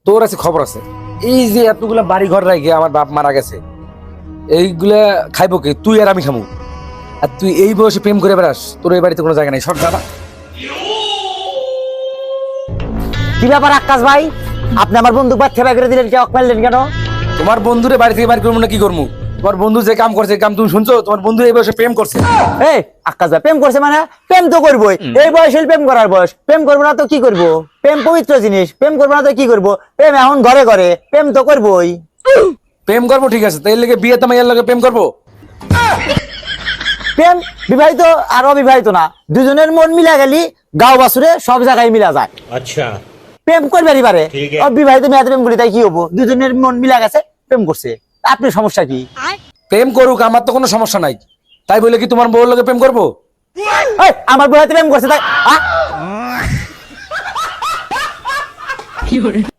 তোর আছে খবর আছে, এই যে এতগুলা বাড়ি ঘর রাখে আমার বাপ মারা গেছে, এইগুলা খাইবো কে? তুই আর আমি খামু? আর তুই এই বয়সে প্রেম করে বেড়াস? তোর এই বাড়িতে কোনো জায়গা নাই, সব দাদা। কি ব্যাপার আকাশ ভাই, আপনি আমার বন্দুক বাদ খেপা করে দিলেন, কে অক মারলেন কেন? তোমার বন্ধুরে বাড়ি থেকে বাড়ি করবো না কি করবো? তোমার বন্ধু যে কাম করছে, কাম তুমি শুনছো? তোমার বন্ধু এই বয়সে প্রেম করছে। এই আকাশ ভাই, প্রেম করছে মানে? প্রেম তো করবোই, এই বয়সে প্রেম করার বয়স। প্রেম করবো না তো কি করবো? প্রেম পবিত্র জিনিস, প্রেম করবো না তো কি করবো? প্রেম এখন ঘরে ঘরে, প্রেম তো করবোই। প্রেম করবো ঠিক আছে, তাই লেগে বিয়ে তোমার লগে প্রেম করবো? প্রেম বিবাহিত আর অবিবাহিত না, দুজনের মন মিলা গেলি গাঁও বাসুরে সব জায়গায় মিলা যায়। अच्छा প্রেম করবারই পারে, ঠিক আছে। অবিবাহিত মেয়াদ প্রেম করি তাই কি হবো? দুজনের মন মিলা গেছে, প্রেম করছে, আপনার সমস্যা কি? প্রেম করুক, আমার তো কোনো সমস্যা নাই। তাই বলে কি তোমার বউর লগে প্রেম করবো? এই, আমার বউ হাতে প্রেম করছে তাই